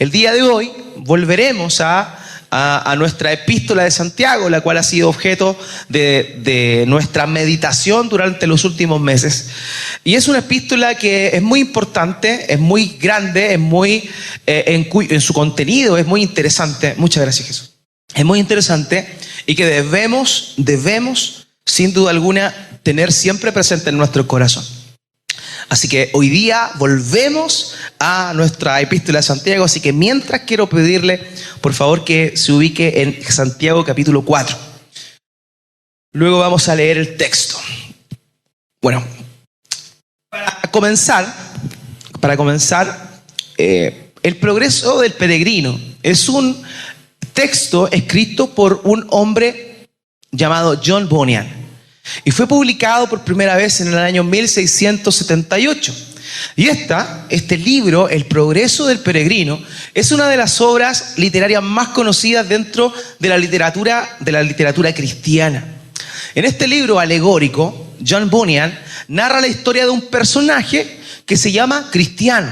El día de hoy volveremos a nuestra epístola de Santiago, la cual ha sido objeto de nuestra meditación durante los últimos meses. Y es una epístola que es muy importante, es muy grande, es muy en su contenido es muy interesante. Muchas gracias, Jesús. Es muy interesante y que debemos sin duda alguna tener siempre presente en nuestro corazón. Así que hoy día volvemos a nuestra epístola de Santiago, así que mientras quiero pedirle, por favor, que se ubique en Santiago capítulo 4. Luego vamos a leer el texto. Bueno, para comenzar, el progreso del peregrino es un texto escrito por un hombre llamado John Bunyan. Y fue publicado por primera vez en el año 1678. Y este libro, El progreso del peregrino, es una de las obras literarias más conocidas dentro de la literatura cristiana. En este libro alegórico, John Bunyan narra la historia de un personaje que se llama Cristiano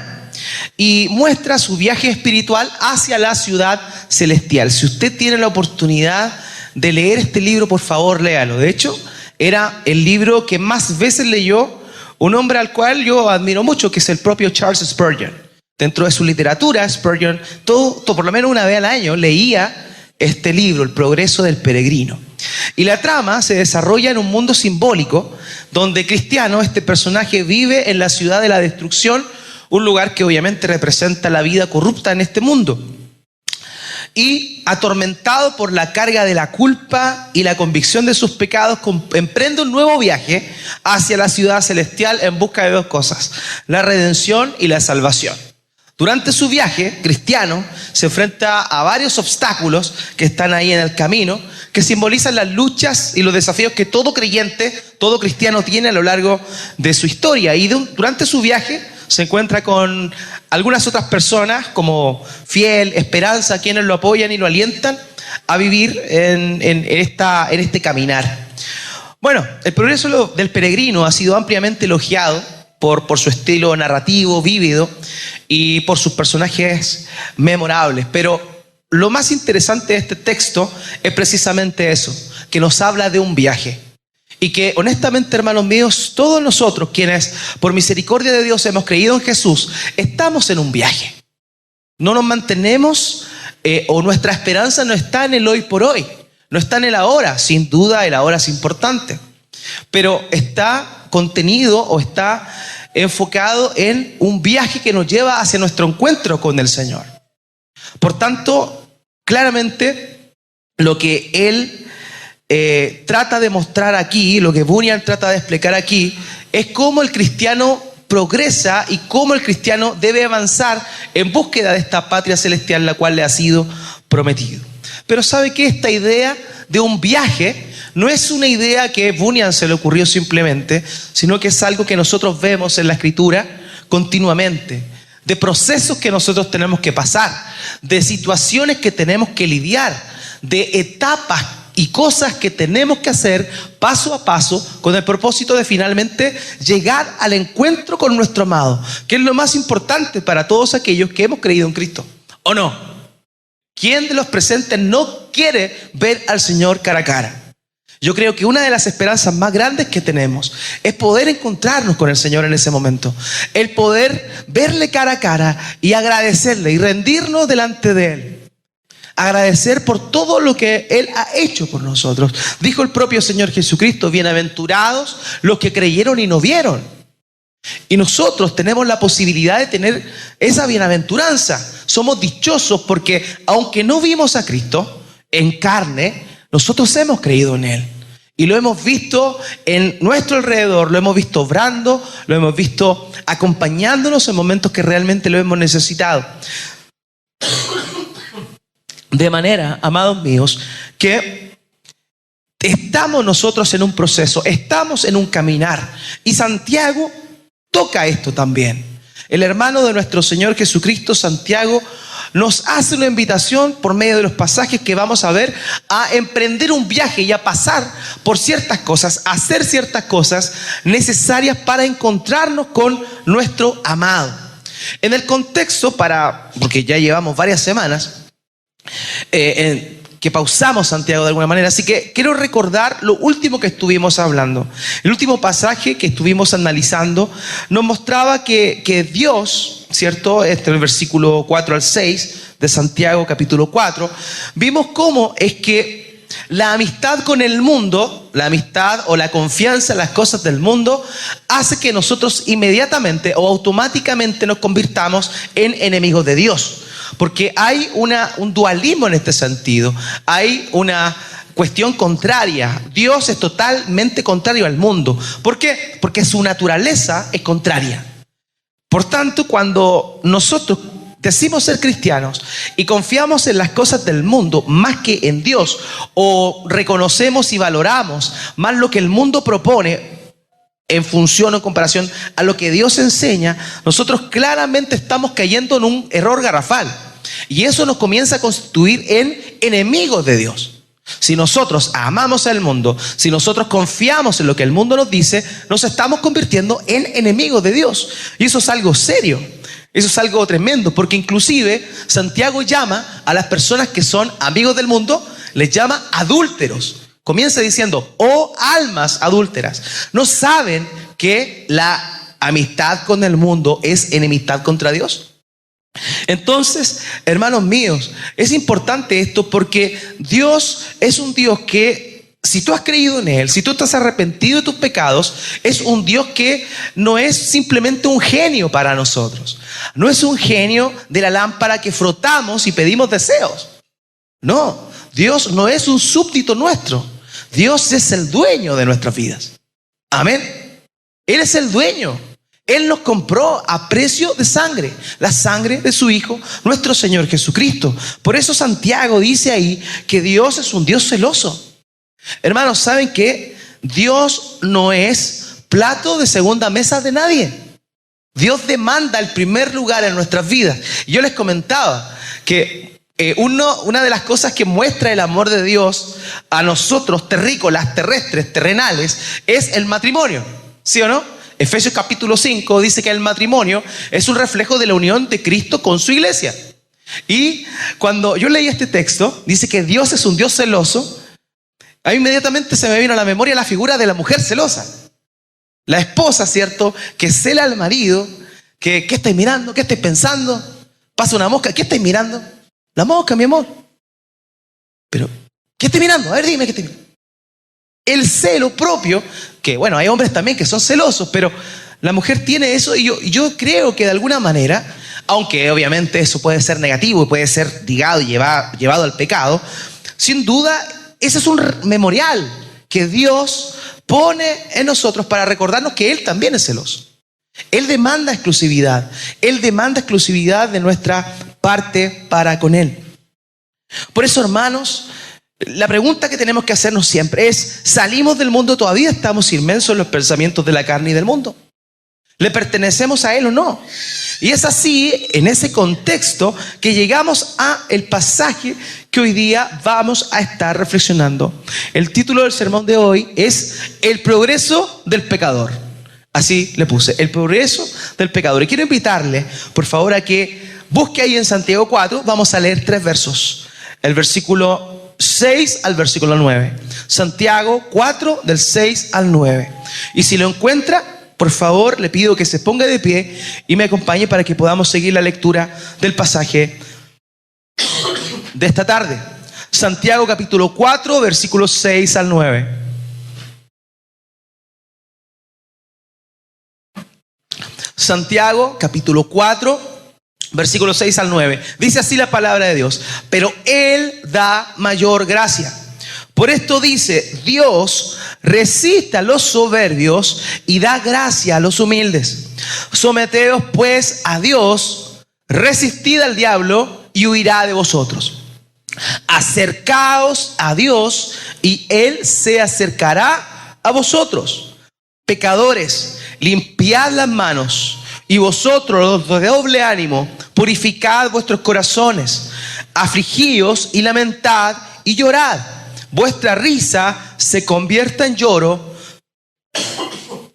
y muestra su viaje espiritual hacia la ciudad celestial. Si usted tiene la oportunidad de leer este libro, por favor, léalo. De hecho, era el libro que más veces leyó un hombre al cual yo admiro mucho, que es el propio Charles Spurgeon. Dentro de su literatura, Spurgeon, por lo menos una vez al año, leía este libro, El progreso del peregrino. Y la trama se desarrolla en un mundo simbólico, donde Cristiano, este personaje, vive en la ciudad de la destrucción, un lugar que obviamente representa la vida corrupta en este mundo. Y atormentado por la carga de la culpa y la convicción de sus pecados, emprende un nuevo viaje hacia la ciudad celestial en busca de dos cosas: la redención y la salvación. Durante su viaje, Cristiano se enfrenta a varios obstáculos que están ahí en el camino, que simbolizan las luchas y los desafíos que todo creyente, todo cristiano tiene a lo largo de su historia. Y durante su viaje se encuentra con algunas otras personas como Fiel, Esperanza, quienes lo apoyan y lo alientan a vivir en este caminar. Bueno, el progreso del peregrino ha sido ampliamente elogiado por su estilo narrativo, vívido, y por sus personajes memorables. Pero lo más interesante de este texto es precisamente eso, que nos habla de un viaje. Y que honestamente, hermanos míos, todos nosotros quienes por misericordia de Dios hemos creído en Jesús, estamos en un viaje. No nos mantenemos o nuestra esperanza no está en el hoy por hoy, no está en el ahora. Sin duda el ahora es importante, pero está contenido o está enfocado en un viaje que nos lleva hacia nuestro encuentro con el Señor. Por tanto, claramente lo que él trata de mostrar aquí, lo que Bunyan trata de explicar aquí, es cómo el cristiano progresa y cómo el cristiano debe avanzar en búsqueda de esta patria celestial, la cual le ha sido prometido. Pero ¿sabe qué? Esta idea de un viaje no es una idea que Bunyan se le ocurrió simplemente, sino que es algo que nosotros vemos en la Escritura continuamente, de procesos que nosotros tenemos que pasar, de situaciones que tenemos que lidiar, de etapas y cosas que tenemos que hacer paso a paso con el propósito de finalmente llegar al encuentro con nuestro amado, que es lo más importante para todos aquellos que hemos creído en Cristo. ¿O no? ¿Quién de los presentes no quiere ver al Señor cara a cara? Yo creo que una de las esperanzas más grandes que tenemos es poder encontrarnos con el Señor en ese momento. El poder verle cara a cara y agradecerle y rendirnos delante de Él. Agradecer por todo lo que Él ha hecho por nosotros. Dijo el propio Señor Jesucristo: bienaventurados los que creyeron y no vieron. Y nosotros tenemos la posibilidad de tener esa bienaventuranza. Somos dichosos porque aunque no vimos a Cristo en carne, nosotros hemos creído en Él. Y lo hemos visto en nuestro alrededor, lo hemos visto obrando, lo hemos visto acompañándonos en momentos que realmente lo hemos necesitado. De manera, amados míos, que estamos nosotros en un proceso, estamos en un caminar. Y Santiago toca esto también. El hermano de nuestro Señor Jesucristo, Santiago, nos hace una invitación por medio de los pasajes que vamos a ver a emprender un viaje y a pasar por ciertas cosas, a hacer ciertas cosas necesarias para encontrarnos con nuestro amado. En el contexto, porque ya llevamos varias semanas que pausamos Santiago de alguna manera, así que quiero recordar lo último que estuvimos hablando. El último pasaje que estuvimos analizando nos mostraba que Dios, ¿cierto? Este es el versículo 4 al 6 de Santiago capítulo 4, vimos cómo es que la amistad con el mundo, la amistad o la confianza en las cosas del mundo, hace que nosotros inmediatamente o automáticamente nos convirtamos en enemigos de Dios. Porque hay un dualismo en este sentido. Hay una cuestión contraria. Dios es totalmente contrario al mundo. ¿Por qué? Porque su naturaleza es contraria. Por tanto, cuando nosotros decimos ser cristianos y confiamos en las cosas del mundo más que en Dios, o reconocemos y valoramos más lo que el mundo propone en función o en comparación a lo que Dios enseña, nosotros claramente estamos cayendo en un error garrafal. Y eso nos comienza a constituir en enemigos de Dios. Si nosotros amamos al mundo, si nosotros confiamos en lo que el mundo nos dice, nos estamos convirtiendo en enemigos de Dios. Y eso es algo serio, eso es algo tremendo, porque inclusive Santiago llama a las personas que son amigos del mundo, les llama adúlteros. Comienza diciendo, oh almas adúlteras, ¿no saben que la amistad con el mundo es enemistad contra Dios? Entonces, hermanos míos, es importante esto porque Dios es un Dios que, si tú has creído en Él, si tú estás arrepentido de tus pecados, es un Dios que no es simplemente un genio para nosotros. No es un genio de la lámpara que frotamos y pedimos deseos. No, Dios no es un súbdito nuestro. Dios es el dueño de nuestras vidas. Amén. Él es el dueño. Él nos compró a precio de sangre, la sangre de su Hijo, nuestro Señor Jesucristo. Por eso Santiago dice ahí que Dios es un Dios celoso. Hermanos, ¿saben qué? Dios no es plato de segunda mesa de nadie. Dios demanda el primer lugar en nuestras vidas. Y yo les comentaba que una de las cosas que muestra el amor de Dios a nosotros, terrícolas, terrestres, terrenales, es el matrimonio. ¿Sí o no? Efesios capítulo 5 dice que el matrimonio es un reflejo de la unión de Cristo con su iglesia. Y cuando yo leí este texto, dice que Dios es un Dios celoso. A mí inmediatamente se me vino a la memoria la figura de la mujer celosa. La esposa, ¿cierto? Que cela al marido. ¿Qué estáis mirando? ¿Qué estáis pensando? Pasa una mosca. ¿Qué estáis mirando? La mosca, mi amor. Pero, ¿qué estáis mirando? A ver, dime, ¿qué estáis mirando? El celo propio, que bueno, hay hombres también que son celosos, pero la mujer tiene eso y yo creo que de alguna manera, aunque obviamente eso puede ser negativo y puede ser ligado y llevado al pecado, sin duda ese es un memorial que Dios pone en nosotros para recordarnos que Él también es celoso. Él demanda exclusividad de nuestra parte para con Él. Por eso, hermanos, la pregunta que tenemos que hacernos siempre es, ¿salimos del mundo? ¿Todavía estamos inmersos en los pensamientos de la carne y del mundo? ¿Le pertenecemos a Él o no? Y es así, en ese contexto, que llegamos a el pasaje que hoy día vamos a estar reflexionando. El título del sermón de hoy es El progreso del pecador. Así le puse, el progreso del pecador. Y quiero invitarle, por favor, a que busque ahí en Santiago 4, vamos a leer 3 versos. El versículo 6 al versículo 9. Santiago 4 del 6 al 9. Y si lo encuentra, por favor, le pido que se ponga de pie y me acompañe para que podamos seguir la lectura del pasaje de esta tarde. Santiago capítulo 4, versículos 6 al 9. Santiago capítulo 4, versículos 6 al 9. Dice así la palabra de Dios. Pero Él da mayor gracia. Por esto dice, Dios resiste a los soberbios y da gracia a los humildes. Someteos pues a Dios, resistid al diablo y huirá de vosotros. Acercaos a Dios y Él se acercará a vosotros. Pecadores, limpiad las manos. Y vosotros, los de doble ánimo, purificad vuestros corazones. Afligíos y lamentad y llorad. Vuestra risa se convierta en lloro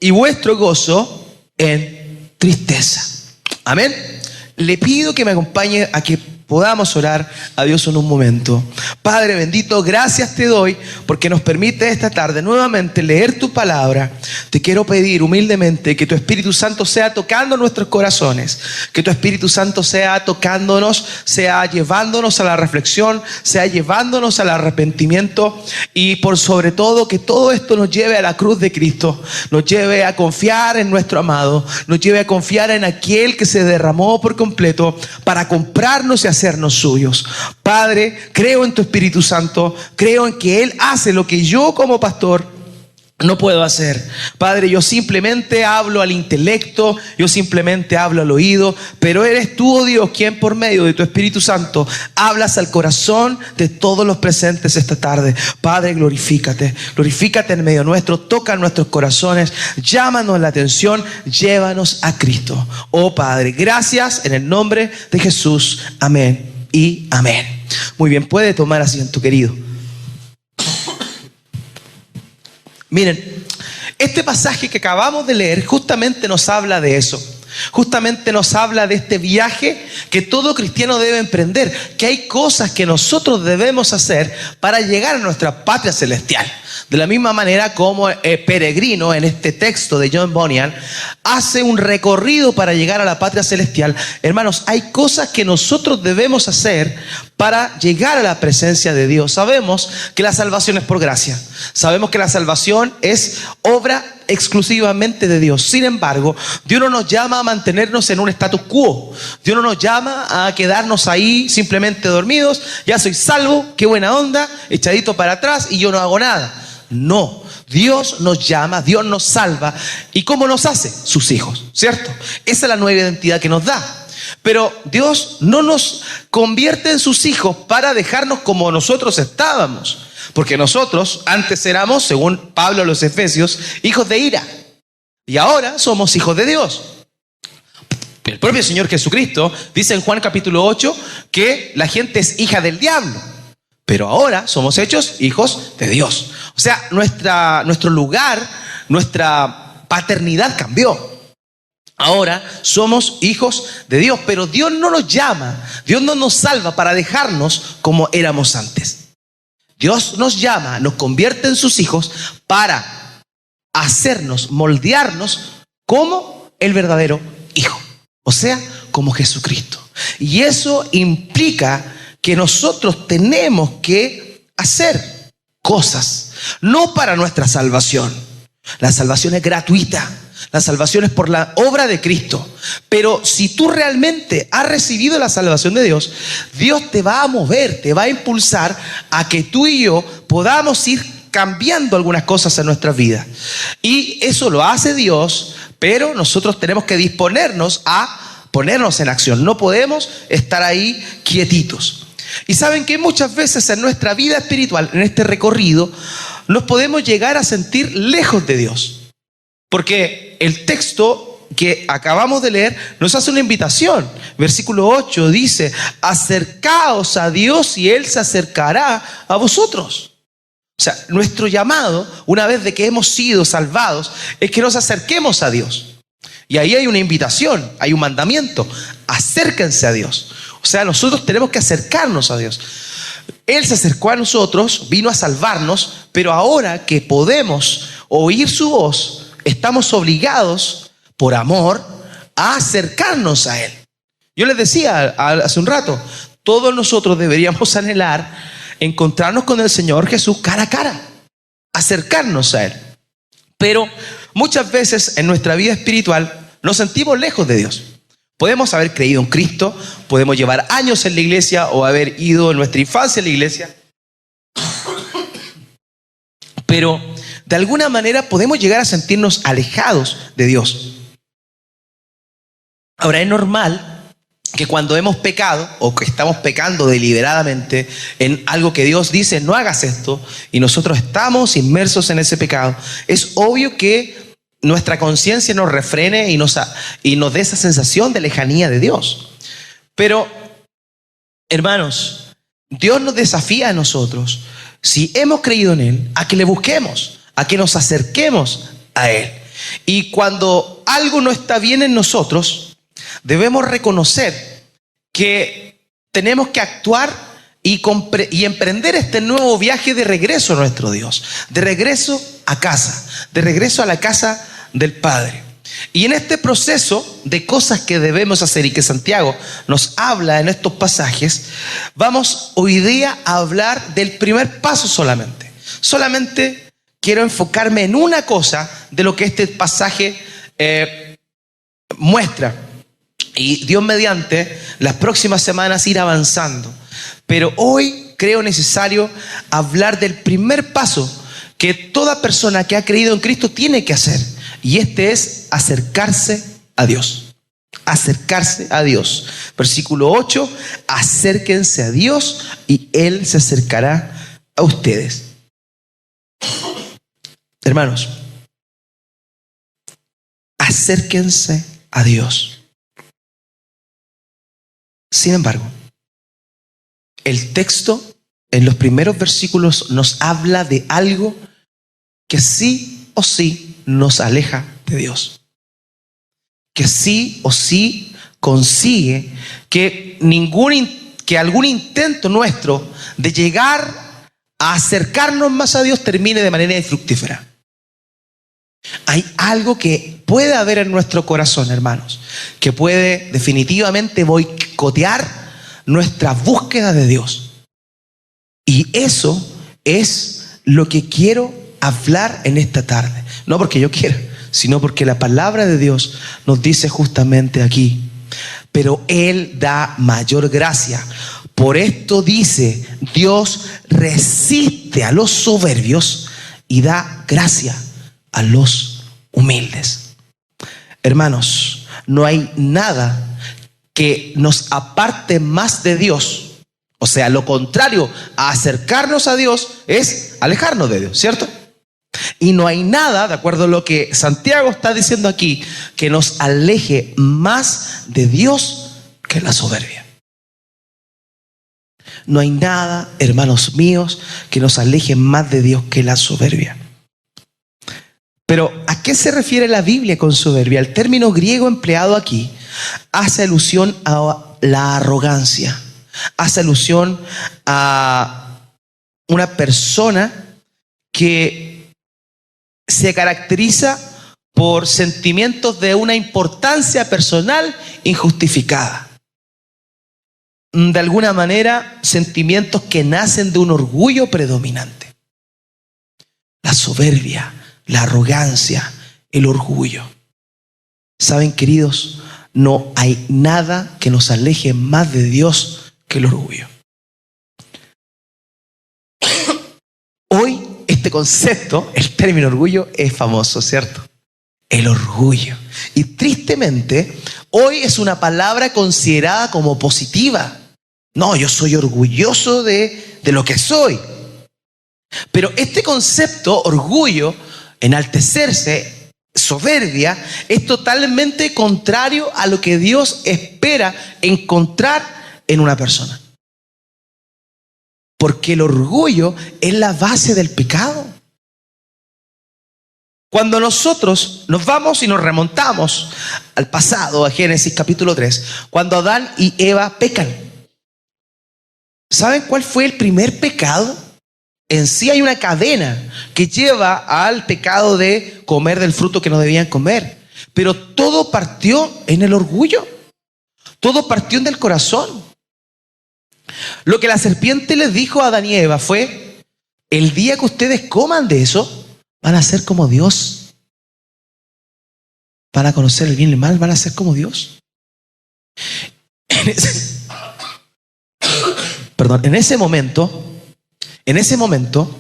y vuestro gozo en tristeza. Amén. le pido que me acompañe a que podamos orar a Dios en un momento. Padre bendito, gracias te doy porque nos permite esta tarde nuevamente leer tu palabra. Te quiero pedir humildemente que tu Espíritu Santo sea tocando nuestros corazones, que tu Espíritu Santo sea tocándonos, sea llevándonos a la reflexión, sea llevándonos al arrepentimiento y por sobre todo que todo esto nos lleve a la cruz de Cristo, nos lleve a confiar en nuestro amado, nos lleve a confiar en aquel que se derramó por completo para comprarnos y hacernos suyos. Padre, creo en tu Espíritu Santo, creo en que Él hace lo que yo como pastor no puedo hacer. Padre, yo simplemente hablo al intelecto, yo simplemente hablo al oído, pero eres tú, oh Dios, quien por medio de tu Espíritu Santo hablas al corazón de todos los presentes esta tarde. Padre, glorifícate en medio nuestro, toca nuestros corazones, llámanos la atención, llévanos a Cristo. Oh Padre, gracias en el nombre de Jesús. Amén y amén. Muy bien, puede tomar asiento, querido. Miren, este pasaje que acabamos de leer justamente nos habla de eso. Justamente nos habla de este viaje que todo cristiano debe emprender, que hay cosas que nosotros debemos hacer para llegar a nuestra patria celestial. De la misma manera como el peregrino en este texto de John Bunyan hace un recorrido para llegar a la patria celestial. Hermanos, hay cosas que nosotros debemos hacer para llegar a la presencia de Dios. Sabemos que la salvación es por gracia. Sabemos que la salvación es obra exclusivamente de Dios. Sin embargo, Dios no nos llama a mantenernos en un status quo. Dios no nos llama a quedarnos ahí simplemente dormidos. Ya soy salvo, qué buena onda, echadito para atrás y yo no hago nada. No, Dios nos llama, Dios nos salva. ¿Y cómo nos hace? Sus hijos, ¿cierto? Esa es la nueva identidad que nos da. Pero Dios no nos convierte en sus hijos para dejarnos como nosotros estábamos. Porque nosotros antes éramos, según Pablo a los Efesios, hijos de ira. Y ahora somos hijos de Dios. El propio Señor Jesucristo dice en Juan capítulo 8 que la gente es hija del diablo. Pero ahora somos hechos hijos de Dios. O sea, nuestro lugar, nuestra paternidad cambió. Ahora somos hijos de Dios, pero Dios no nos llama, Dios no nos salva para dejarnos como éramos antes. Dios nos llama, nos convierte en sus hijos para hacernos, moldearnos como el verdadero hijo. O sea, como Jesucristo. Y eso implica que nosotros tenemos que hacer cosas, no para nuestra salvación. La salvación es gratuita. La salvación es por la obra de Cristo. Pero si tú realmente has recibido la salvación de Dios, Dios te va a mover, te va a impulsar a que tú y yo podamos ir cambiando algunas cosas en nuestras vidas. Y eso lo hace Dios, pero nosotros tenemos que disponernos a ponernos en acción. No podemos estar ahí quietitos. Y saben que muchas veces en nuestra vida espiritual, en este recorrido, nos podemos llegar a sentir lejos de Dios. Porque el texto que acabamos de leer nos hace una invitación. Versículo 8 dice: acercaos a Dios y Él se acercará a vosotros. O sea, nuestro llamado, una vez de que hemos sido salvados, es que nos acerquemos a Dios. Y ahí hay una invitación, hay un mandamiento: acérquense a Dios. O sea, nosotros tenemos que acercarnos a Dios. Él se acercó a nosotros, vino a salvarnos, pero ahora que podemos oír su voz, estamos obligados, por amor, a acercarnos a Él. Yo les decía hace un rato, todos nosotros deberíamos anhelar encontrarnos con el Señor Jesús cara a cara, acercarnos a Él. Pero muchas veces en nuestra vida espiritual nos sentimos lejos de Dios. Podemos haber creído en Cristo, podemos llevar años en la iglesia o haber ido en nuestra infancia en la iglesia, pero de alguna manera podemos llegar a sentirnos alejados de Dios. Ahora, es normal que cuando hemos pecado o que estamos pecando deliberadamente en algo que Dios dice, no hagas esto, y nosotros estamos inmersos en ese pecado, es obvio que nuestra conciencia nos refrene y nos dé esa sensación de lejanía de Dios. Pero, hermanos, Dios nos desafía a nosotros, si hemos creído en Él, a que le busquemos, a que nos acerquemos a Él. Y cuando algo no está bien en nosotros, debemos reconocer que tenemos que actuar y emprender este nuevo viaje de regreso a nuestro Dios, de regreso a casa, de regreso a la casa del Padre. Y en este proceso de cosas que debemos hacer y que Santiago nos habla en estos pasajes, vamos hoy día a hablar del primer paso solamente. Solamente quiero enfocarme en una cosa de lo que este pasaje muestra. Y Dios mediante, las próximas semanas ir avanzando. Pero hoy creo necesario hablar del primer paso que toda persona que ha creído en Cristo tiene que hacer. Y este es acercarse a Dios. Acercarse a Dios. Versículo 8, acérquense a Dios y Él se acercará a ustedes. Hermanos, acérquense a Dios. Sin embargo, el texto en los primeros versículos nos habla de algo que sí o sí nos aleja de Dios. Que sí o sí consigue que algún intento nuestro de llegar a acercarnos más a Dios termine de manera infructífera. Hay algo que puede haber en nuestro corazón, hermanos, que puede definitivamente boicotear nuestra búsqueda de Dios. Y eso es lo que quiero hablar en esta tarde. No porque yo quiera, sino porque la palabra de Dios nos dice justamente aquí: pero Él da mayor gracia. Por esto dice, Dios resiste a los soberbios y da gracia a los humildes. Hermanos, no hay nada que nos aparte más de Dios. O sea, lo contrario a acercarnos a Dios es alejarnos de Dios, ¿cierto? Y no hay nada, de acuerdo a lo que Santiago está diciendo aquí, que nos aleje más de Dios que la soberbia. No hay nada, hermanos míos, que nos aleje más de Dios que la soberbia. Pero, ¿a qué se refiere la Biblia con soberbia? El término griego empleado aquí hace alusión a la arrogancia, hace alusión a una persona que se caracteriza por sentimientos de una importancia personal injustificada. De alguna manera, sentimientos que nacen de un orgullo predominante. La soberbia, la arrogancia, el orgullo. Saben, queridos, no hay nada que nos aleje más de Dios que el orgullo. Hoy este concepto, el término orgullo, es famoso, ¿cierto? El orgullo. Y tristemente, hoy es una palabra considerada como positiva. No, yo soy orgulloso de lo que soy. Pero este concepto, orgullo, enaltecerse, soberbia, es totalmente contrario a lo que Dios espera encontrar en una persona. Porque el orgullo es la base del pecado. Cuando nosotros nos vamos y nos remontamos al pasado, a Génesis capítulo 3, cuando Adán y Eva pecan, ¿saben cuál fue el primer pecado? En sí hay una cadena que lleva al pecado de comer del fruto que no debían comer. Pero todo partió en el orgullo. Todo partió en el corazón. Lo que la serpiente les dijo a Adán y Eva fue: el día que ustedes coman de eso, van a ser como Dios. Van a conocer el bien y el mal, van a ser como Dios. En ese momento,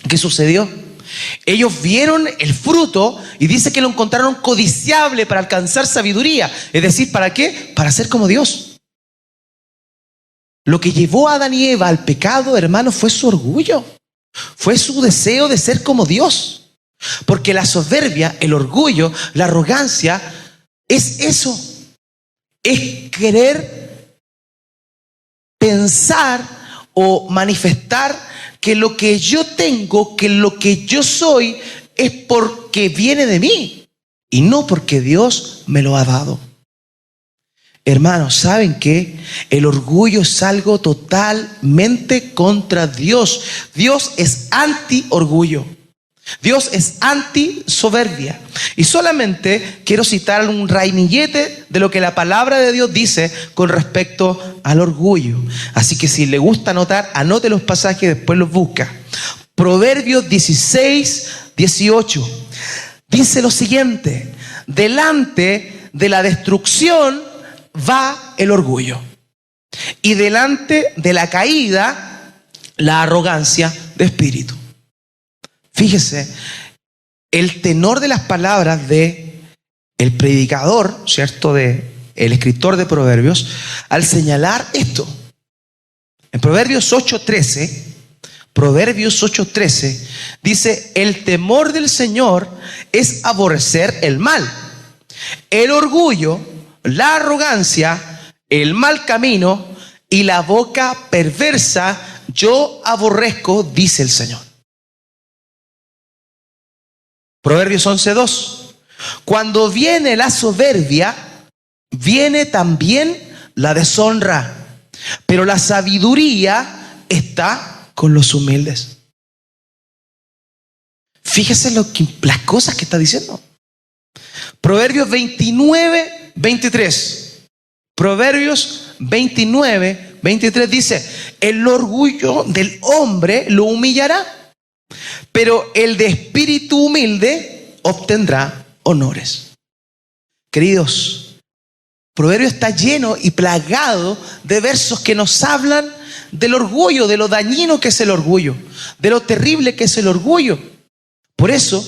¿qué sucedió? Ellos vieron el fruto y dice que lo encontraron codiciable para alcanzar sabiduría. Es decir, ¿para qué? Para ser como Dios. Lo que llevó a Adán y Eva al pecado, hermano, fue su orgullo. Fue su deseo de ser como Dios. Porque la soberbia, el orgullo, la arrogancia, es eso. Es querer pensar o manifestar que lo que yo tengo, que lo que yo soy, es porque viene de mí y no porque Dios me lo ha dado. Hermanos, ¿saben qué? El orgullo es algo totalmente contra Dios. Dios es anti-orgullo. Dios es anti-soberbia. Y solamente quiero citar un rainillete de lo que la palabra de Dios dice con respecto al orgullo. Así que si le gusta anotar, anote los pasajes, después los busca. Proverbios 16:18 dice lo siguiente: delante de la destrucción va el orgullo, y delante de la caída la arrogancia de espíritu. Fíjese el tenor de las palabras de el predicador, ¿cierto? De el escritor de Proverbios, al señalar esto. En Proverbios 8:13 dice: el temor del Señor es aborrecer el mal, el orgullo, la arrogancia, el mal camino y la boca perversa yo aborrezco, dice el Señor. Proverbios 11:2: cuando viene la soberbia, viene también la deshonra, pero la sabiduría está con los humildes. Fíjese las cosas que está diciendo. Proverbios 29:23. Proverbios 29:23 dice: el orgullo del hombre lo humillará, pero el de espíritu humilde obtendrá honores. Queridos, Proverbios está lleno y plagado de versos que nos hablan del orgullo, de lo dañino que es el orgullo, de lo terrible que es el orgullo. Por eso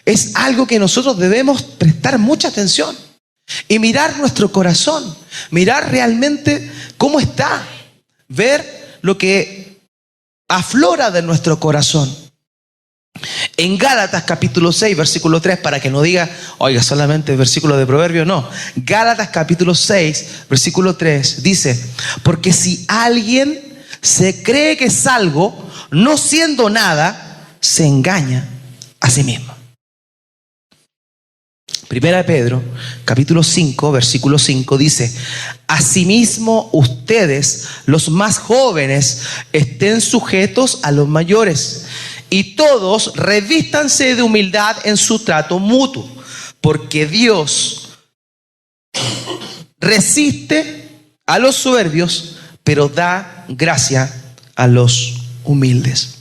es algo que nosotros debemos prestar mucha atención y mirar nuestro corazón, mirar realmente cómo está, ver lo que aflora de nuestro corazón. En Gálatas capítulo 6, versículo 3, para que no diga, oiga, solamente el versículo de Proverbios, no. Gálatas capítulo 6, versículo 3, dice: porque si alguien se cree que es algo, no siendo nada, se engaña a sí mismo. Primera de Pedro, capítulo 5, versículo 5 dice: asimismo ustedes, los más jóvenes, estén sujetos a los mayores, y todos revístanse de humildad en su trato mutuo, porque Dios resiste a los soberbios, pero da gracia a los humildes.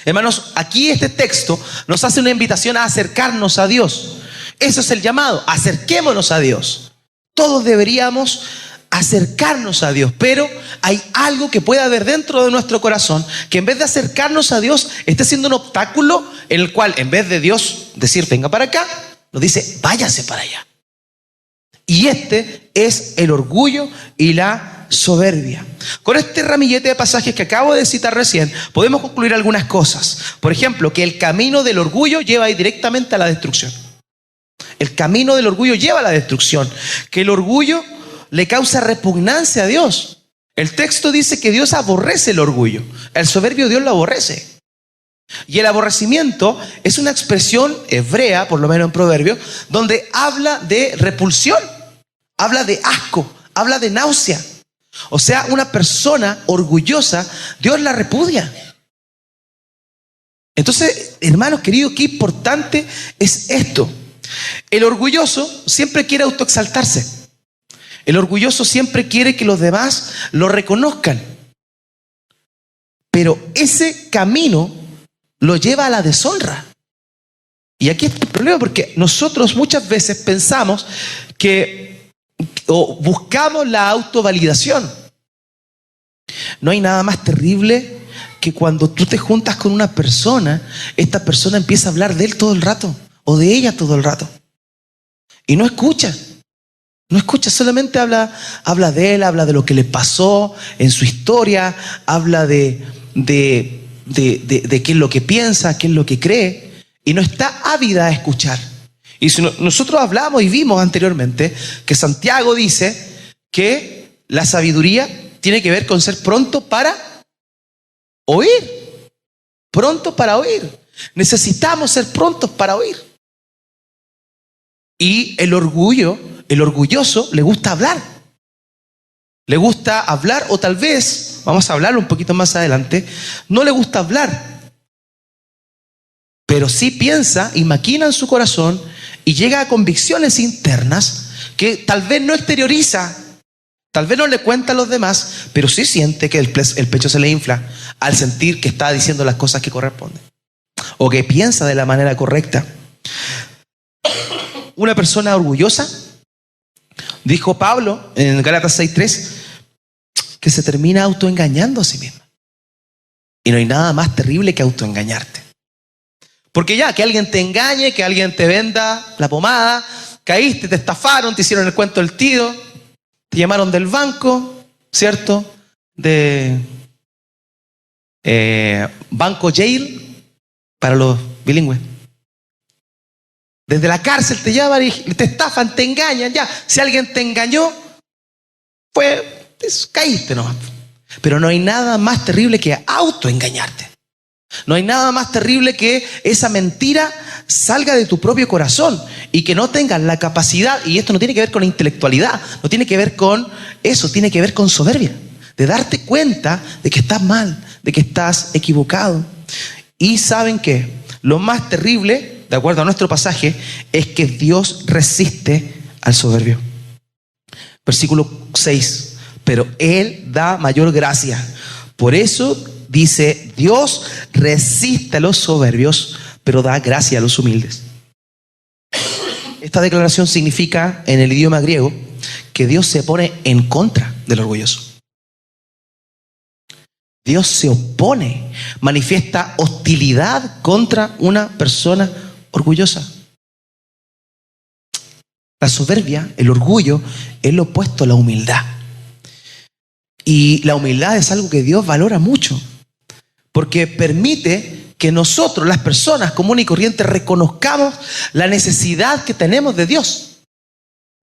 Hermanos, aquí este texto nos hace una invitación a acercarnos a Dios. Eso es el llamado: acerquémonos a Dios. Todos deberíamos acercarnos a Dios, pero hay algo que puede haber dentro de nuestro corazón que en vez de acercarnos a Dios esté siendo un obstáculo, en el cual en vez de Dios decir venga para acá, nos dice váyase para allá. Y este es el orgullo y la soberbia. Con este ramillete de pasajes que acabo de citar recién, podemos concluir algunas cosas. Por ejemplo, que el camino del orgullo lleva directamente a la destrucción. El camino del orgullo lleva a la destrucción. Que el orgullo le causa repugnancia a Dios. El texto dice que Dios aborrece el orgullo. El soberbio Dios lo aborrece. Y el aborrecimiento es una expresión hebrea, por lo menos en Proverbios, donde habla de repulsión, habla de asco, habla de náusea. O sea, una persona orgullosa, Dios la repudia. Entonces, hermanos queridos, qué importante es esto. El orgulloso siempre quiere autoexaltarse. El orgulloso siempre quiere que los demás lo reconozcan. Pero ese camino lo lleva a la deshonra. Y aquí está el problema, porque nosotros muchas veces pensamos o buscamos la autovalidación. No hay nada más terrible que cuando tú te juntas con una persona, esta persona empieza a hablar de él todo el rato, o de ella todo el rato. Y no escucha. No escucha, solamente habla de él, habla de lo que le pasó en su historia, habla de qué es lo que piensa, qué es lo que cree, y no está ávida a escuchar. Y si nosotros hablamos y vimos anteriormente que Santiago dice que la sabiduría tiene que ver con ser pronto para oír. Pronto para oír. Necesitamos ser prontos para oír. Y el orgullo el orgulloso le gusta hablar. Le gusta hablar, o tal vez, vamos a hablarlo un poquito más adelante, no le gusta hablar. Pero sí piensa y maquina en su corazón y llega a convicciones internas que tal vez no exterioriza, tal vez no le cuenta a los demás, pero sí siente que el pecho se le infla al sentir que está diciendo las cosas que corresponden o que piensa de la manera correcta. Una persona orgullosa, dijo Pablo en Gálatas 6:3, que se termina autoengañando a sí misma. Y no hay nada más terrible que autoengañarte. Porque ya, que alguien te engañe, que alguien te venda la pomada, caíste, te estafaron, te hicieron el cuento del tío, te llamaron del banco, ¿cierto? De banco Yale, para los bilingües. Desde la cárcel te llaman y te estafan, te engañan, ya. Si alguien te engañó, caíste nomás. Pero no hay nada más terrible que autoengañarte. No hay nada más terrible que esa mentira salga de tu propio corazón y que no tengas la capacidad, y esto no tiene que ver con la intelectualidad, no tiene que ver con eso, tiene que ver con soberbia, de darte cuenta de que estás mal, de que estás equivocado. Y ¿saben qué? Lo más terrible, de acuerdo a nuestro pasaje, es que Dios resiste al soberbio. Versículo 6, pero Él da mayor gracia. Por eso dice, Dios resiste a los soberbios, pero da gracia a los humildes. Esta declaración significa, en el idioma griego, que Dios se pone en contra del orgulloso. Dios se opone, manifiesta hostilidad contra una persona orgullosa. La soberbia, el orgullo, es lo opuesto a la humildad. Y la humildad es algo que Dios valora mucho, porque permite que nosotros, las personas comunes y corrientes, reconozcamos la necesidad que tenemos de Dios,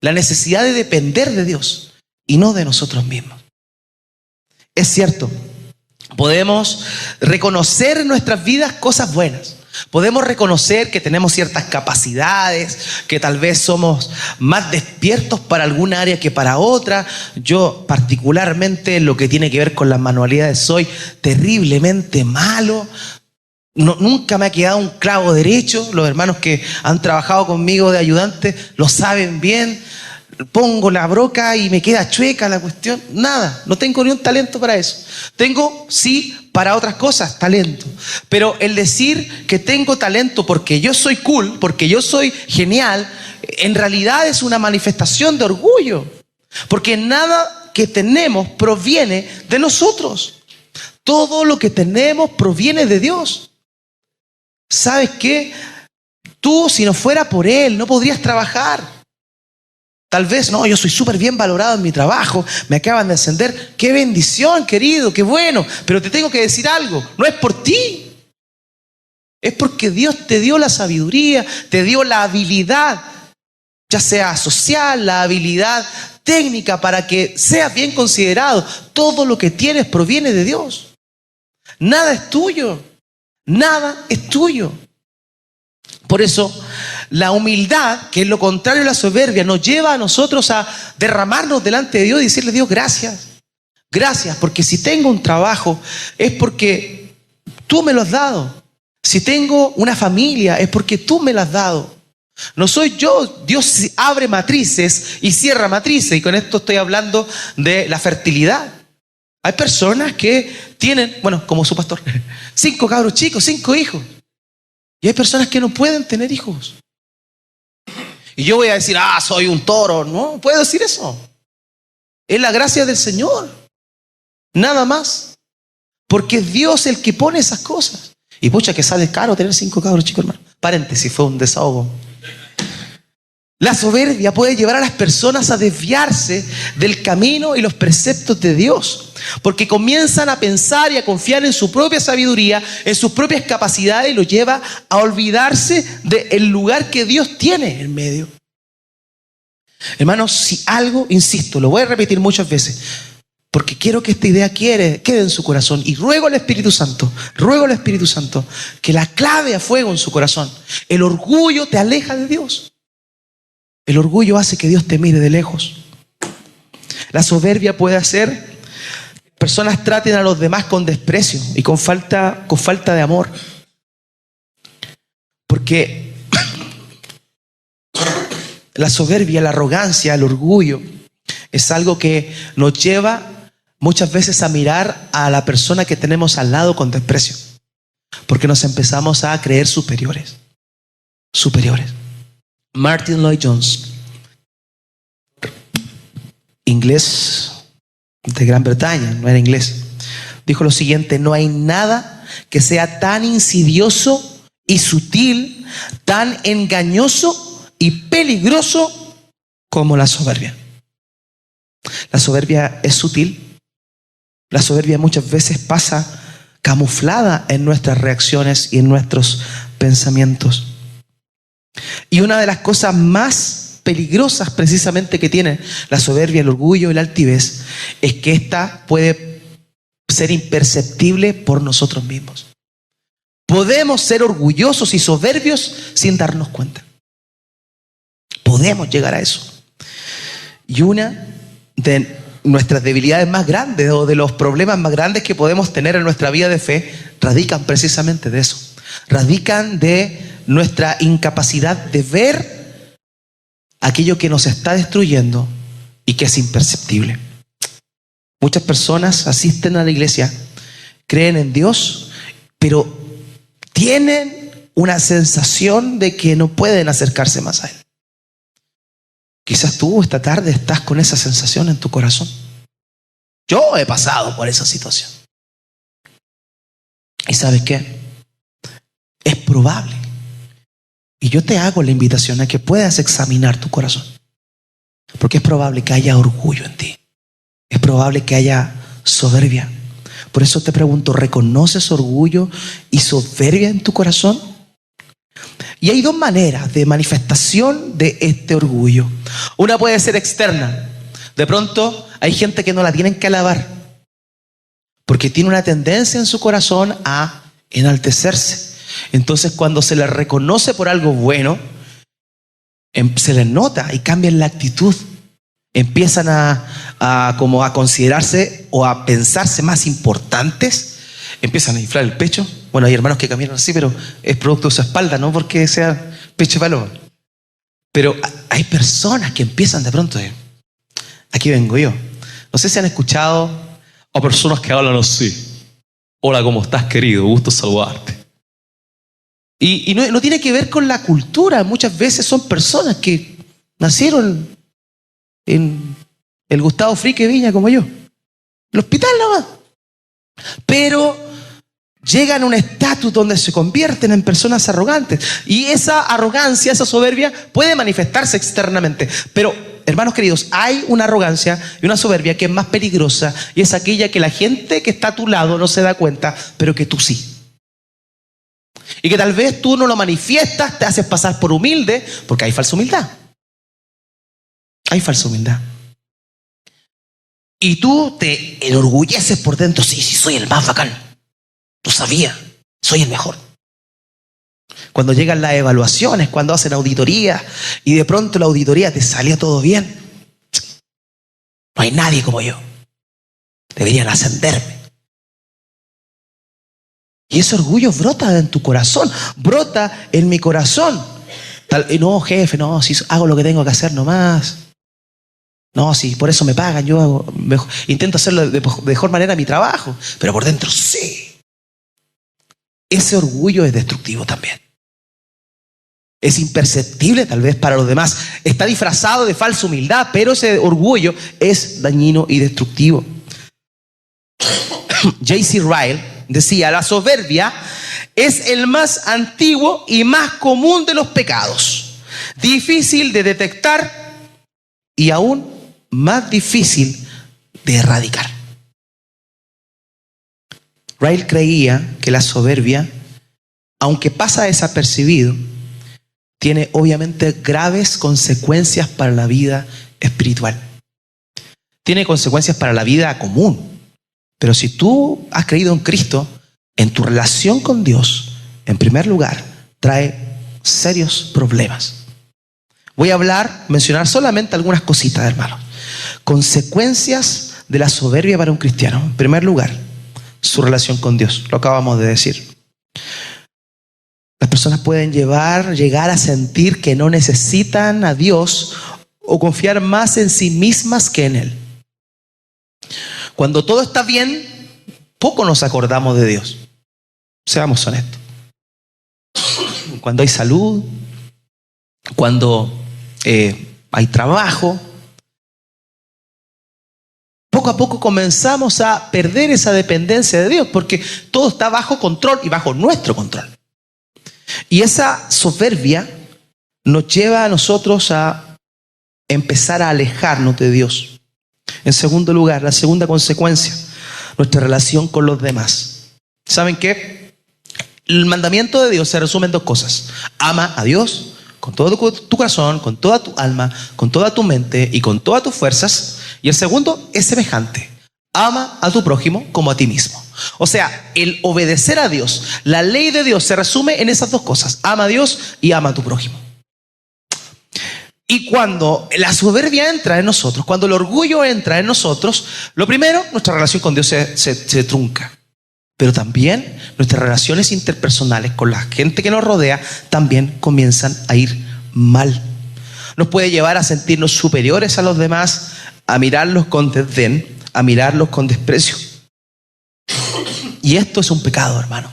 la necesidad de depender de Dios y no de nosotros mismos. Es cierto, podemos reconocer en nuestras vidas cosas buenas. Podemos reconocer que tenemos ciertas capacidades, que tal vez somos más despiertos para alguna área que para otra. Yo particularmente en lo que tiene que ver con las manualidades soy terriblemente malo. Nunca me ha quedado un clavo derecho. Los hermanos que han trabajado conmigo de ayudante lo saben bien. Pongo la broca y me queda chueca la cuestión. Nada, no tengo ni un talento para eso. Tengo, sí, para otras cosas, talento. Pero el decir que tengo talento porque yo soy cool, porque yo soy genial, en realidad es una manifestación de orgullo. Porque nada que tenemos proviene de nosotros. Todo lo que tenemos proviene de Dios. ¿Sabes qué? Tú, si no fuera por Él, no podrías trabajar. Tal vez, no, yo soy súper bien valorado en mi trabajo, me acaban de ascender. ¡Qué bendición, querido! ¡Qué bueno! Pero te tengo que decir algo, no es por ti. Es porque Dios te dio la sabiduría, te dio la habilidad, ya sea social, la habilidad técnica, para que seas bien considerado. Todo lo que tienes proviene de Dios. Nada es tuyo. Nada es tuyo. Por eso, la humildad, que es lo contrario a la soberbia, nos lleva a nosotros a derramarnos delante de Dios y decirle: Dios, gracias. Gracias, porque si tengo un trabajo es porque tú me lo has dado. Si tengo una familia es porque tú me la has dado. No soy yo. Dios abre matrices y cierra matrices. Y con esto estoy hablando de la fertilidad. Hay personas que tienen, bueno, como su pastor, 5 cabros chicos, 5 hijos. Y hay personas que no pueden tener hijos. Y yo voy a decir: soy un toro. No puedo decir eso. Es la gracia del Señor. Nada más. Porque es Dios el que pone esas cosas. Y pucha, que sale caro tener 5 cabros chicos, hermano. Paréntesis, fue un desahogo. La soberbia puede llevar a las personas a desviarse del camino y los preceptos de Dios, porque comienzan a pensar y a confiar en su propia sabiduría, en sus propias capacidades, y los lleva a olvidarse del lugar que Dios tiene en medio. Hermanos, si algo, insisto, lo voy a repetir muchas veces, porque quiero que esta idea quede en su corazón, y ruego al Espíritu Santo que la clave a fuego en su corazón. El orgullo te aleja de Dios. El orgullo hace que Dios te mire de lejos. La soberbia puede hacer que personas traten a los demás con desprecio y con falta de amor. Porque la soberbia, la arrogancia, el orgullo es algo que nos lleva muchas veces a mirar a la persona que tenemos al lado con desprecio. Porque nos empezamos a creer superiores. Martin Lloyd Jones, inglés de Gran Bretaña, no era inglés, dijo lo siguiente: no hay nada que sea tan insidioso y sutil, tan engañoso y peligroso como la soberbia. La soberbia es sutil. La soberbia muchas veces pasa camuflada en nuestras reacciones y en nuestros pensamientos. Y una de las cosas más peligrosas precisamente que tiene la soberbia, el orgullo y la altivez es que esta puede ser imperceptible por nosotros mismos. Podemos ser orgullosos y soberbios sin darnos cuenta. Podemos llegar a eso. Y una de nuestras debilidades más grandes o de los problemas más grandes que podemos tener en nuestra vida de fe radican precisamente de eso. Radican de nuestra incapacidad de ver aquello que nos está destruyendo y que es imperceptible. Muchas personas asisten a la iglesia, creen en Dios, pero tienen una sensación de que no pueden acercarse más a Él. Quizás tú esta tarde estás con esa sensación en tu corazón. Yo he pasado por esa situación. ¿Y sabes qué? Es probable. Y yo te hago la invitación a que puedas examinar tu corazón. Porque es probable que haya orgullo en ti. Es probable que haya soberbia. Por eso te pregunto, ¿reconoces orgullo y soberbia en tu corazón? Y hay dos maneras de manifestación de este orgullo. Una puede ser externa. De pronto hay gente que no la tienen que alabar, porque tiene una tendencia en su corazón a enaltecerse. Entonces cuando se les reconoce por algo bueno, se les nota y cambian la actitud. Empiezan como a considerarse o a pensarse más importantes. Empiezan a inflar el pecho. Bueno, hay hermanos que caminan así, pero es producto de su espalda, no porque sea pecho de paloma. Pero hay personas que empiezan de pronto aquí vengo yo. No sé si han escuchado a personas que hablan así. Hola, ¿cómo estás, querido? Gusto saludarte. Y no tiene que ver con la cultura. Muchas veces son personas que nacieron en el Gustavo Frique Viña como yo. El hospital nomás. Pero llegan a un estatus donde se convierten en personas arrogantes. Y esa arrogancia, esa soberbia puede manifestarse externamente. Pero, hermanos queridos, hay una arrogancia y una soberbia que es más peligrosa, y es aquella que la gente que está a tu lado no se da cuenta, pero que tú sí. Y que tal vez tú no lo manifiestas, te haces pasar por humilde, porque hay falsa humildad. Hay falsa humildad. Y tú te enorgulleces por dentro. Sí, soy el más bacán. Tú sabías, soy el mejor. Cuando llegan las evaluaciones, cuando hacen auditoría y de pronto la auditoría te salió todo bien, no hay nadie como yo. Deberían ascenderme. Y ese orgullo brota en tu corazón, brota en mi corazón. No, jefe, no, si hago lo que tengo que hacer nomás. No, si por eso me pagan, yo intento hacerlo de mejor manera mi trabajo, pero por dentro sí. Ese orgullo es destructivo también. Es imperceptible tal vez para los demás. Está disfrazado de falsa humildad, pero ese orgullo es dañino y destructivo. J.C. Ryle decía: la soberbia es el más antiguo y más común de los pecados, difícil de detectar y aún más difícil de erradicar. Ryle creía que la soberbia, aunque pasa desapercibido, tiene obviamente graves consecuencias para la vida espiritual. Tiene consecuencias para la vida común. Pero si tú has creído en Cristo, en tu relación con Dios, en primer lugar, trae serios problemas. Voy a mencionar solamente algunas cositas, hermano. Consecuencias de la soberbia para un cristiano. En primer lugar, su relación con Dios. Lo acabamos de decir. Las personas pueden llegar a sentir que no necesitan a Dios o confiar más en sí mismas que en Él. Cuando todo está bien, poco nos acordamos de Dios. Seamos honestos. Cuando hay salud, cuando hay trabajo, poco a poco comenzamos a perder esa dependencia de Dios, porque todo está bajo control y bajo nuestro control. Y esa soberbia nos lleva a nosotros a empezar a alejarnos de Dios. En segundo lugar, la segunda consecuencia, nuestra relación con los demás. ¿Saben qué? El mandamiento de Dios se resume en dos cosas. Ama a Dios con todo tu corazón, con toda tu alma, con toda tu mente y con todas tus fuerzas. Y el segundo es semejante. Ama a tu prójimo como a ti mismo. O sea, el obedecer a Dios, la ley de Dios se resume en esas dos cosas. Ama a Dios y ama a tu prójimo. Y cuando la soberbia entra en nosotros, cuando el orgullo entra en nosotros, lo primero, nuestra relación con Dios se trunca. Pero también nuestras relaciones interpersonales con la gente que nos rodea también comienzan a ir mal. Nos puede llevar a sentirnos superiores a los demás, a mirarlos con desdén, a mirarlos con desprecio. Y esto es un pecado, hermano.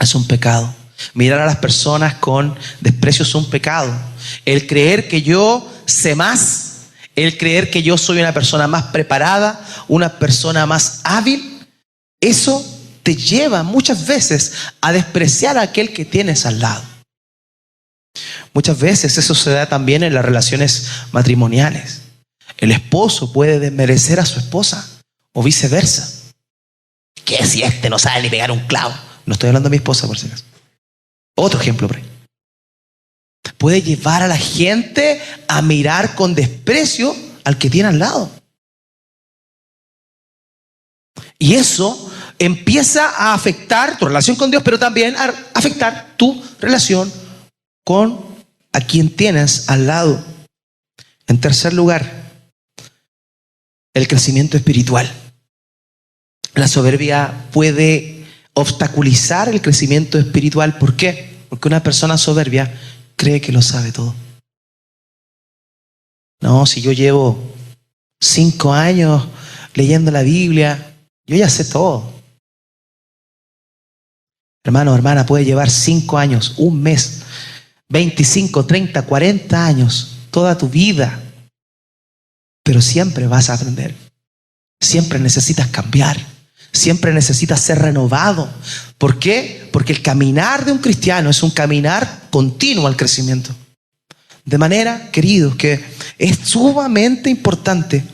Es un pecado. Mirar a las personas con desprecio es un pecado. El creer que yo sé más, el creer que yo soy una persona más preparada, una persona más hábil, eso te lleva muchas veces a despreciar a aquel que tienes al lado. Muchas veces eso se da también en las relaciones matrimoniales. El esposo puede desmerecer a su esposa o viceversa. ¿Qué si este no sabe ni pegar un clavo? No estoy hablando de mi esposa, por si acaso. Otro ejemplo por ahí. Puede llevar a la gente a mirar con desprecio al que tiene al lado. Y eso empieza a afectar tu relación con Dios, pero también a afectar tu relación con a quien tienes al lado. En tercer lugar, el crecimiento espiritual. La soberbia puede obstaculizar el crecimiento espiritual. ¿Por qué? Porque una persona soberbia cree que lo sabe todo. No, si yo llevo 5 años leyendo la Biblia, yo ya sé todo. Hermano, hermana, puede llevar 5 años, un mes, 25, 30, 40 años, toda tu vida. Pero siempre vas a aprender. Siempre necesitas cambiar. Siempre necesitas ser renovado. ¿Por qué? Porque el caminar de un cristiano es un caminar continuo al crecimiento. De manera, queridos, que es sumamente importante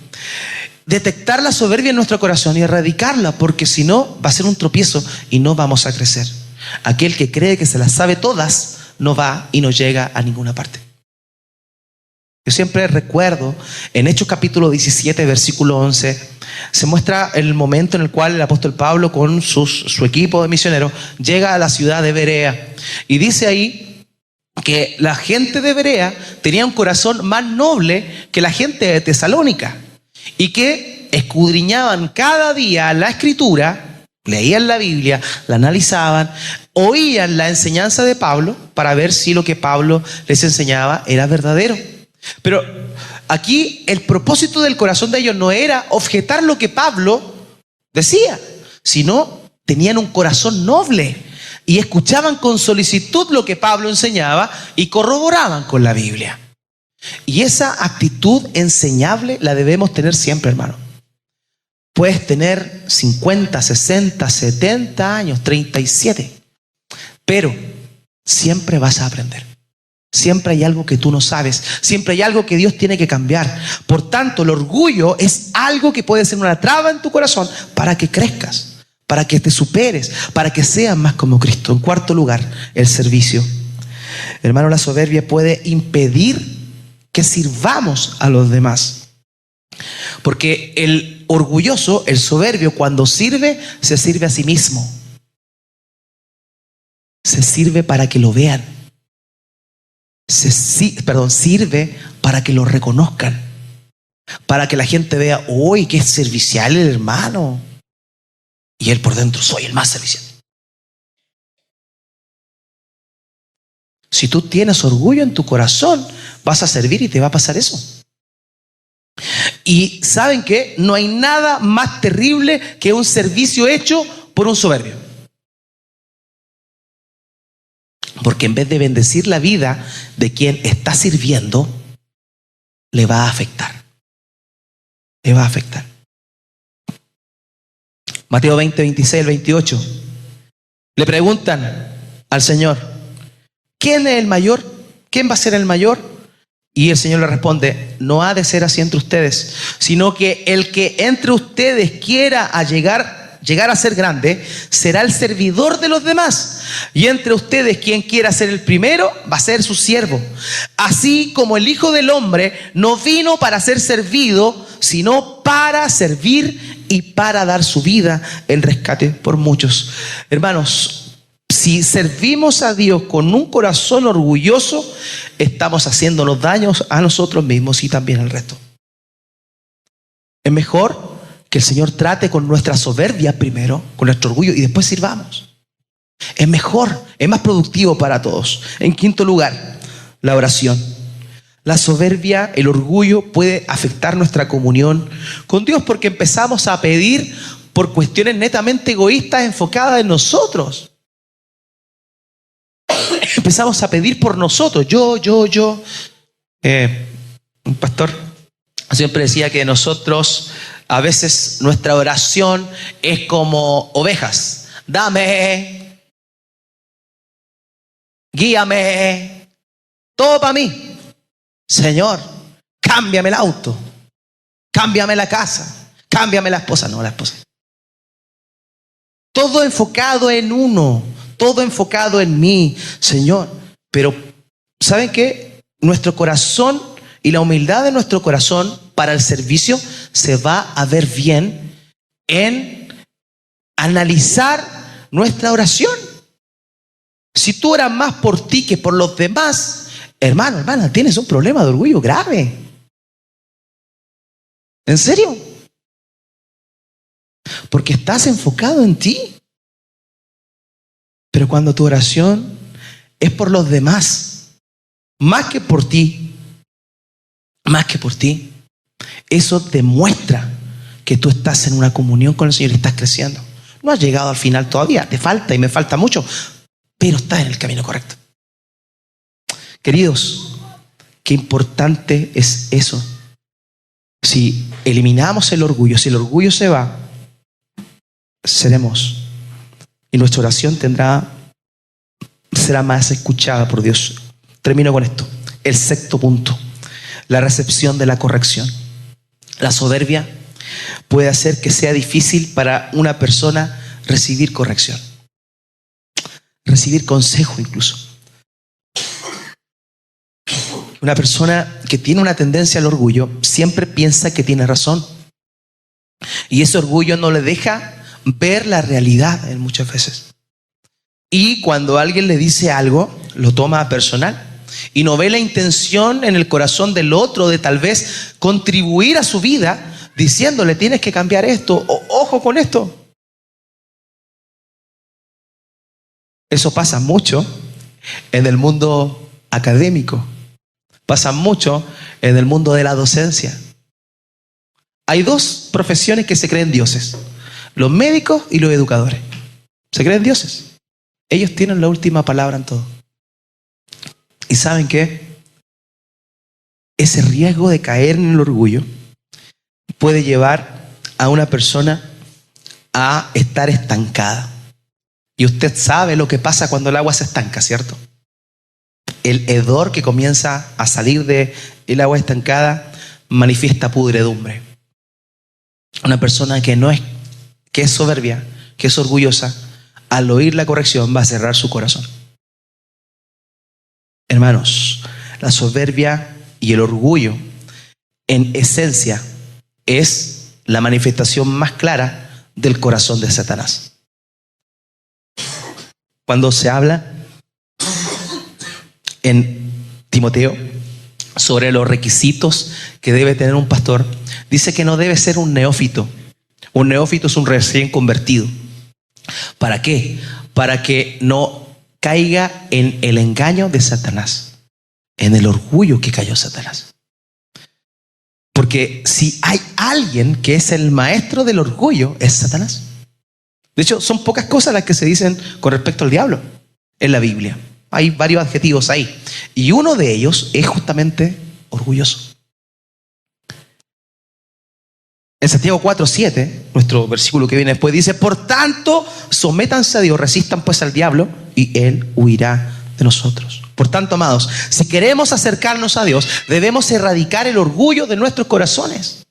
detectar la soberbia en nuestro corazón y erradicarla, porque si no, va a ser un tropiezo y no vamos a crecer. Aquel que cree que se las sabe todas, no va y no llega a ninguna parte. Yo siempre recuerdo, en Hechos capítulo 17, versículo 11, se muestra el momento en el cual el apóstol Pablo con su equipo de misioneros llega a la ciudad de Berea. Y dice ahí que la gente de Berea tenía un corazón más noble que la gente de Tesalónica. Y que escudriñaban cada día la Escritura, leían la Biblia, la analizaban, oían la enseñanza de Pablo para ver si lo que Pablo les enseñaba era verdadero. Pero aquí el propósito del corazón de ellos no era objetar lo que Pablo decía, sino tenían un corazón noble y escuchaban con solicitud lo que Pablo enseñaba y corroboraban con la Biblia. Y esa actitud enseñable la debemos tener siempre, hermano. Puedes tener 50, 60, 70 años, 37, pero siempre vas a aprender. Siempre hay algo que tú no sabes. Siempre hay algo que Dios tiene que cambiar. Por tanto, el orgullo es algo que puede ser una traba en tu corazón para que crezcas, para que te superes, para que seas más como Cristo. En cuarto lugar, el servicio. Hermano, la soberbia puede impedir que sirvamos a los demás. Porque el orgulloso, el soberbio, cuando sirve, se sirve a sí mismo. Se sirve para que lo vean. sirve para que lo reconozcan, para que la gente vea, uy, qué servicial el hermano. Y él por dentro, soy el más servicial. Si tú tienes orgullo en tu corazón, vas a servir y te va a pasar eso. Y ¿saben qué? No hay nada más terrible que un servicio hecho por un soberbio. Porque en vez de bendecir la vida de quien está sirviendo, le va a afectar. Le va a afectar. Mateo 20, 26 al 28. Le preguntan al Señor, ¿quién es el mayor? ¿Quién va a ser el mayor? Y el Señor le responde, no ha de ser así entre ustedes, sino que el que entre ustedes quiera llegar a ser grande, será el servidor de los demás. Y entre ustedes, quien quiera ser el primero, va a ser su siervo. Así como el Hijo del Hombre no vino para ser servido, sino para servir y para dar su vida en rescate por muchos. Hermanos, si servimos a Dios con un corazón orgulloso, estamos haciéndonos daños a nosotros mismos y también al resto. Es mejor que el Señor trate con nuestra soberbia primero, con nuestro orgullo, y después sirvamos. Es mejor, es más productivo para todos. En quinto lugar, la oración. La soberbia, el orgullo puede afectar nuestra comunión con Dios porque empezamos a pedir por cuestiones netamente egoístas enfocadas en nosotros. Empezamos a pedir por nosotros, yo. Un pastor siempre decía que nosotros, a veces nuestra oración es como ovejas. Dame, guíame, todo para mí. Señor, cámbiame el auto, cámbiame la casa, cámbiame la esposa. No, la esposa. Todo enfocado en uno, todo enfocado en mí, Señor. Pero, ¿saben qué? Nuestro corazón y la humildad de nuestro corazón para el servicio se va a ver bien en analizar nuestra oración. Si tú oras más por ti que por los demás, hermano, hermana, tienes un problema de orgullo grave. ¿En serio? Porque estás enfocado en ti. Pero cuando tu oración es por los demás, más que por ti, eso demuestra que tú estás en una comunión con el Señor y estás creciendo. No has llegado al final todavía, te falta y me falta mucho, pero estás en el camino correcto. Queridos, qué importante es eso. Si eliminamos el orgullo, si el orgullo se va, seremos, y nuestra oración será más escuchada por Dios. Termino con esto. El sexto punto, la recepción de la corrección. La soberbia puede hacer que sea difícil para una persona recibir corrección, recibir consejo incluso. Una persona que tiene una tendencia al orgullo siempre piensa que tiene razón. Y ese orgullo no le deja ver la realidad en muchas veces. Y cuando alguien le dice algo, lo toma personal. Y no ve la intención en el corazón del otro de tal vez contribuir a su vida diciéndole, tienes que cambiar esto, o ojo con esto. Eso pasa mucho en el mundo académico. Pasa mucho en el mundo de la docencia. Hay dos profesiones que se creen dioses: los médicos y los educadores. Se creen dioses. Ellos tienen la última palabra en todo. ¿Y saben qué? Ese riesgo de caer en el orgullo puede llevar a una persona a estar estancada. Y usted sabe lo que pasa cuando el agua se estanca, ¿cierto? El hedor que comienza a salir del agua estancada manifiesta pudredumbre. Una persona que es soberbia, que es orgullosa, al oír la corrección va a cerrar su corazón. Hermanos, la soberbia y el orgullo en esencia es la manifestación más clara del corazón de Satanás. Cuando se habla en Timoteo, sobre los requisitos que debe tener un pastor, dice que no debe ser un neófito. Un neófito es un recién convertido. ¿Para qué? Para que no caiga en el engaño de Satanás, en el orgullo que cayó Satanás. Porque si hay alguien que es el maestro del orgullo, es Satanás. De hecho, son pocas cosas las que se dicen con respecto al diablo en la Biblia. Hay varios adjetivos ahí. Y uno de ellos es justamente orgulloso. En Santiago 4:7, nuestro versículo que viene después, dice: por tanto, sométanse a Dios, resistan pues al diablo, y Él huirá de nosotros. Por tanto, amados, si queremos acercarnos a Dios, debemos erradicar el orgullo de nuestros corazones.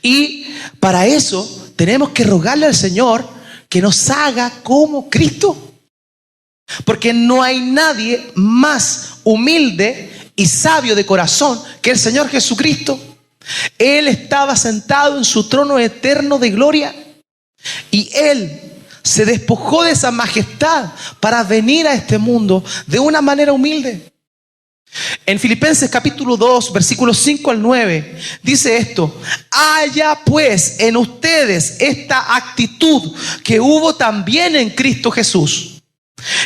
Y para eso tenemos que rogarle al Señor que nos haga como Cristo. Porque no hay nadie más humilde y sabio de corazón que el Señor Jesucristo. Él estaba sentado en su trono eterno de gloria y Él se despojó de esa majestad para venir a este mundo de una manera humilde. En Filipenses capítulo 2, versículos 5 al 9, dice esto: haya pues en ustedes esta actitud que hubo también en Cristo Jesús,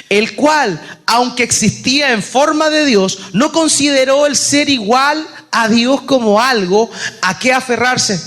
el cual, aunque existía en forma de Dios, no consideró el ser igual a Dios como algo a qué aferrarse,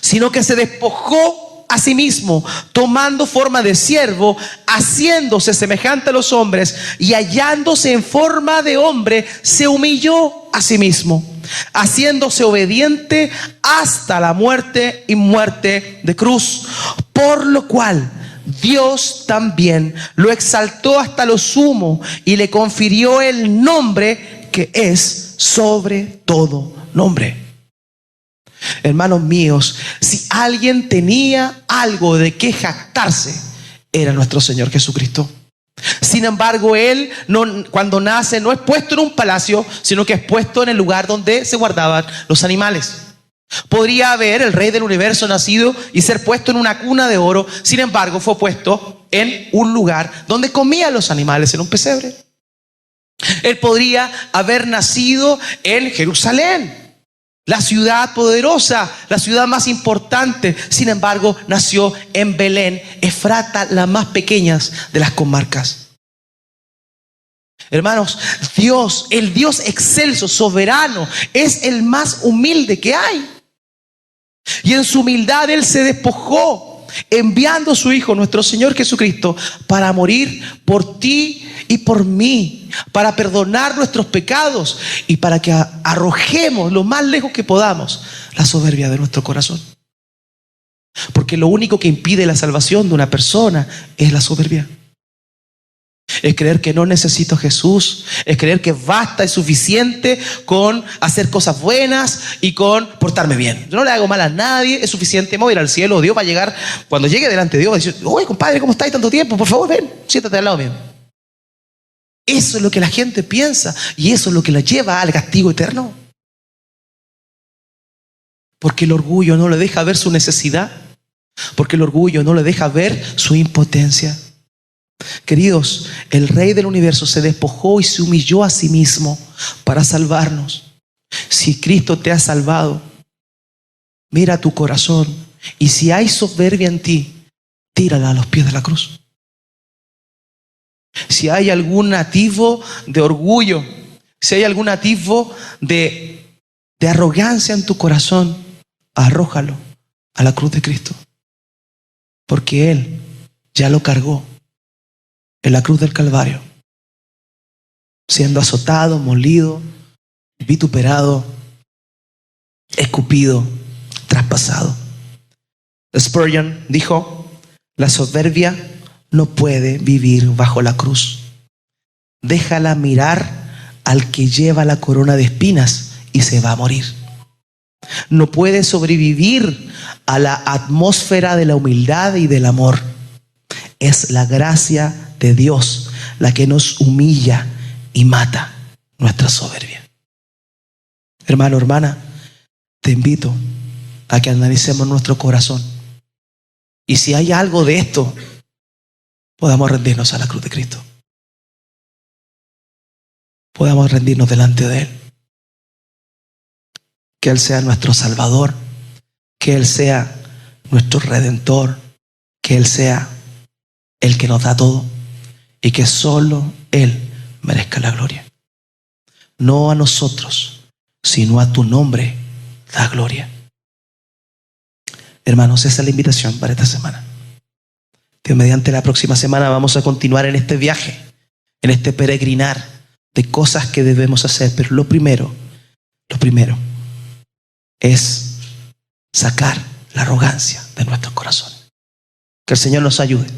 sino que se despojó a sí mismo, tomando forma de siervo, haciéndose semejante a los hombres, y hallándose en forma de hombre, se humilló a sí mismo, haciéndose obediente hasta la muerte y muerte de cruz. Por lo cual Dios también lo exaltó hasta lo sumo y le confirió el nombre que es sobre todo nombre. Hermanos míos, si alguien tenía algo de qué jactarse, era nuestro Señor Jesucristo. Sin embargo, Él cuando nace no es puesto en un palacio, sino que es puesto en el lugar donde se guardaban los animales. Podría haber el Rey del universo nacido y ser puesto en una cuna de oro. Sin embargo, fue puesto en un lugar donde comían los animales, en un pesebre. Él podría haber nacido en Jerusalén, la ciudad poderosa, la ciudad más importante. Sin embargo, nació en Belén, Efrata, la más pequeña de las comarcas. Hermanos, Dios, el Dios excelso, soberano, es el más humilde que hay. Y en su humildad Él se despojó, enviando a su Hijo, nuestro Señor Jesucristo, para morir por ti y por mí, para perdonar nuestros pecados y para que arrojemos lo más lejos que podamos la soberbia de nuestro corazón. Porque lo único que impide la salvación de una persona es la soberbia. Es creer que no necesito a Jesús, es creer que basta, es suficiente con hacer cosas buenas y con portarme bien. Yo no le hago mal a nadie, es suficiente, me voy a ir al cielo. Dios va a llegar, cuando llegue delante de Dios va a decir: oye, compadre, ¿cómo estás tanto tiempo? Por favor, ven, siéntate al lado mío. Eso es lo que la gente piensa y eso es lo que la lleva al castigo eterno. Porque el orgullo no le deja ver su necesidad, porque el orgullo no le deja ver su impotencia. Queridos, el Rey del universo se despojó y se humilló a sí mismo para salvarnos. Si Cristo te ha salvado, mira tu corazón, y si hay soberbia en ti, tírala a los pies de la cruz. Si hay algún atisbo de orgullo, si hay algún atisbo de arrogancia en tu corazón, arrójalo a la cruz de Cristo, porque Él ya lo cargó en la cruz del Calvario, siendo azotado, molido, vituperado, escupido, traspasado. Spurgeon dijo: la soberbia no puede vivir bajo la cruz. Déjala mirar al que lleva la corona de espinas y se va a morir. No puede sobrevivir a la atmósfera de la humildad y del amor. Es la gracia de Dios la que nos humilla y mata nuestra soberbia. Hermano, hermana, te invito a que analicemos nuestro corazón. Y si hay algo de esto, podamos rendirnos a la cruz de Cristo. podamos rendirnos delante de Él. Que Él sea nuestro Salvador, que Él sea nuestro Redentor, que Él sea el que nos da todo y que solo Él merezca la gloria. No a nosotros, sino a tu nombre da gloria. Hermanos, esa es la invitación para esta semana. Dios mediante, la próxima semana vamos a continuar en este viaje, en este peregrinar de cosas que debemos hacer. Pero lo primero es sacar la arrogancia de nuestros corazones. Que el Señor nos ayude.